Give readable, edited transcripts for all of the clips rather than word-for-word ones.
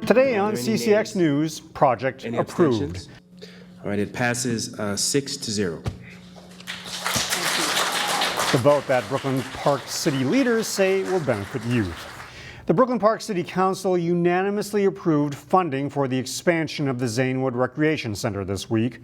Today on CCX News, project approved. All right, it passes 6-0. The vote that Brooklyn Park City leaders say will benefit youth. The Brooklyn Park City Council unanimously approved funding for the expansion of the Zanewood Recreation Center this week.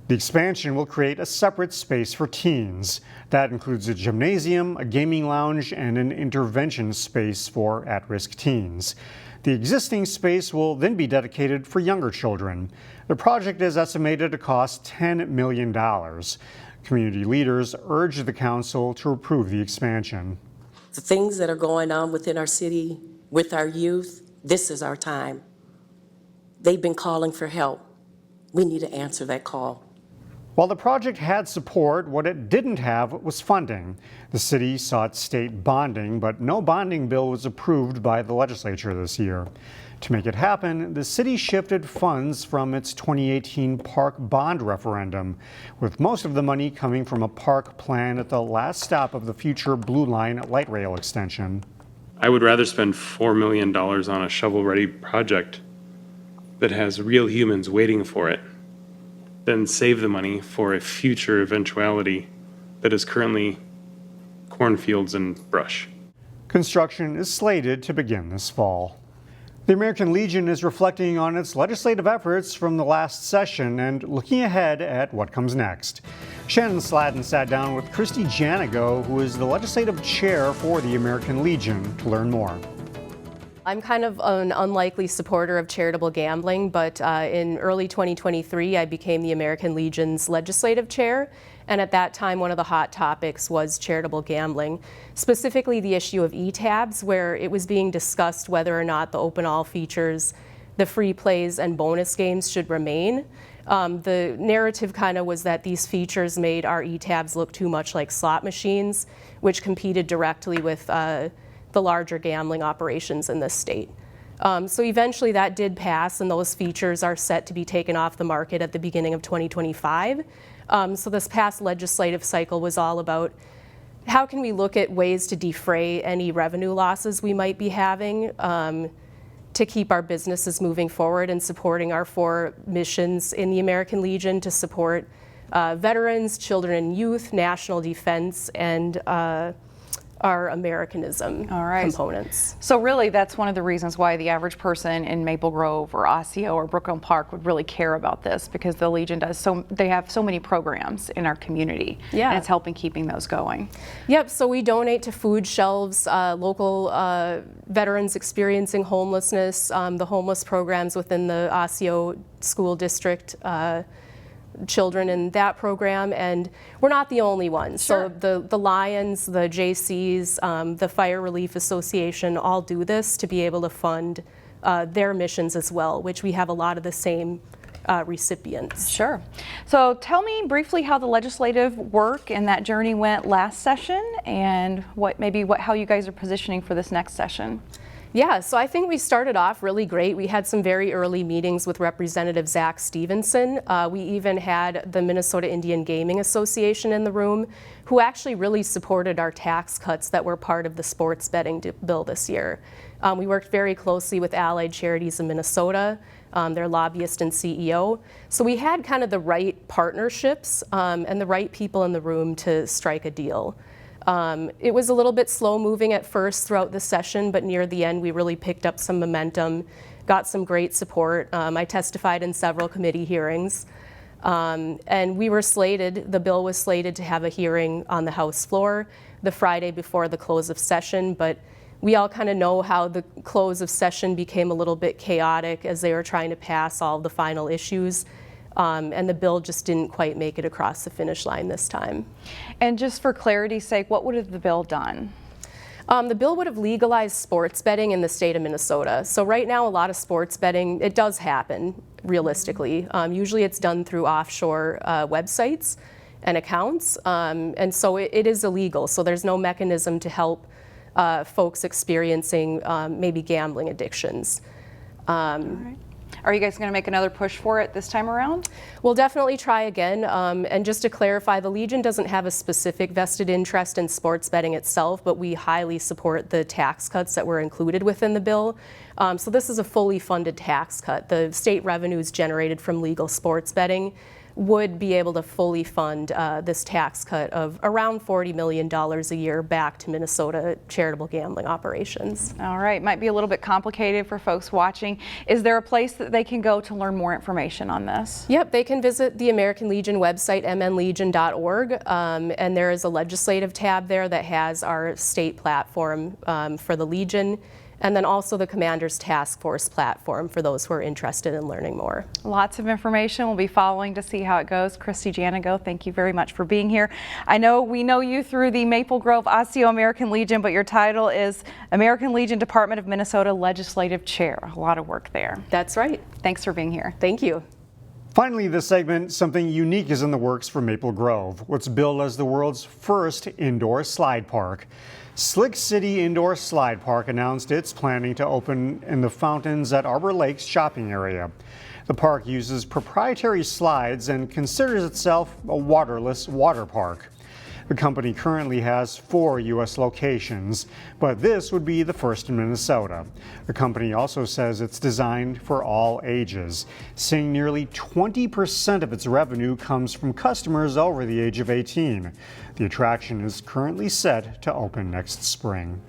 The expansion will create a separate space for teens. That includes a gymnasium, a gaming lounge, and an intervention space for at-risk teens. The existing space will then be dedicated for younger children. The project is estimated to cost $10 million. Community leaders urge the council to approve the expansion. The things that are going on within our city with our youth, this is our time. They've been calling for help. We need to answer that call. While the project had support, what it didn't have was funding. The city sought state bonding, but no bonding bill was approved by the legislature this year. To make it happen, the city shifted funds from its 2018 park bond referendum, with most of the money coming from a park plan at the last stop of the future Blue Line light rail extension. I would rather spend $4 million on a shovel-ready project that has real humans waiting for it than save the money for a future eventuality that is currently cornfields and brush. Construction is slated to begin this fall. The American Legion is reflecting on its legislative efforts from the last session and looking ahead at what comes next. Shannon Sladden sat down with Christy Janigo, who is the legislative chair for the American Legion, to learn more. I'm kind of an unlikely supporter of charitable gambling, but in early 2023, I became the American Legion's legislative chair. And at that time, one of the hot topics was charitable gambling, specifically the issue of e-tabs, where it was being discussed whether or not the open all features, the free plays and bonus games should remain. The narrative kind of was that these features made our e-tabs look too much like slot machines, which competed directly with the larger gambling operations in this state. So eventually that did pass, and those features are set to be taken off the market at the beginning of 2025. So this past legislative cycle was all about how can we look at ways to defray any revenue losses we might be having to keep our businesses moving forward and supporting our 4 missions in the American Legion to support veterans, children and youth, national defense, and our Americanism components. So really that's one of the reasons why the average person in Maple Grove or Osseo or Brooklyn Park would really care about this, because the Legion they have so many programs in our community. Yeah. And it's helping keeping those going. Yep, so we donate to food shelves, local veterans experiencing homelessness, the homeless programs within the Osseo School District, children in that program, and we're not the only ones. Sure. So the Lions, the JCs, the Fire Relief Association all do this to be able to fund their missions as well, which we have a lot of the same recipients. Sure. So tell me briefly how the legislative work and that journey went last session, and how you guys are positioning for this next session. Yeah, so I think we started off really great. We had some very early meetings with Representative Zach Stevenson. We even had the Minnesota Indian Gaming Association in the room, who actually really supported our tax cuts that were part of the sports betting bill this year. We worked very closely with Allied Charities of Minnesota, their lobbyist and CEO. So we had kind of the right partnerships and the right people in the room to strike a deal. It was a little bit slow moving at first throughout the session, but near the end we really picked up some momentum, got some great support. I testified in several committee hearings, and the bill was slated to have a hearing on the House floor the Friday before the close of session, but we all kind of know how the close of session became a little bit chaotic as they were trying to pass all the final issues. And the bill just didn't quite make it across the finish line this time. And just for clarity's sake, what would have the bill done? The bill would have legalized sports betting in the state of Minnesota. So right now, a lot of sports betting, it does happen realistically. Usually it's done through offshore websites and accounts. And so it is illegal. So there's no mechanism to help folks experiencing maybe gambling addictions. All right. Are you guys going to make another push for it this time around? We'll definitely try again. And just to clarify, the Legion doesn't have a specific vested interest in sports betting itself, but we highly support the tax cuts that were included within the bill. So this is a fully funded tax cut. The state revenues generated from legal sports betting would be able to fully fund this tax cut of around $40 million a year back to Minnesota charitable gambling operations. All right, might be a little bit complicated for folks watching. Is there a place that they can go to learn more information on this? Yep, they can visit the American Legion website, mnlegion.org, and there is a legislative tab there that has our state platform for the Legion, and then also the Commander's Task Force platform for those who are interested in learning more. Lots of information. We'll be following to see how it goes. Christy Janigo, thank you very much for being here. I know we know you through the Maple Grove Osseo American Legion, but your title is American Legion Department of Minnesota Legislative Chair. A lot of work there. That's right. Thanks for being here. Thank you. Finally, this segment, something unique is in the works for Maple Grove, what's billed as the world's first indoor slide park. Slick City Indoor Slide Park announced it's planning to open in the fountains at Arbor Lake's shopping area. The park uses proprietary slides and considers itself a waterless water park. The company currently has 4 U.S. locations, but this would be the first in Minnesota. The company also says it's designed for all ages, saying nearly 20% of its revenue comes from customers over the age of 18. The attraction is currently set to open next spring.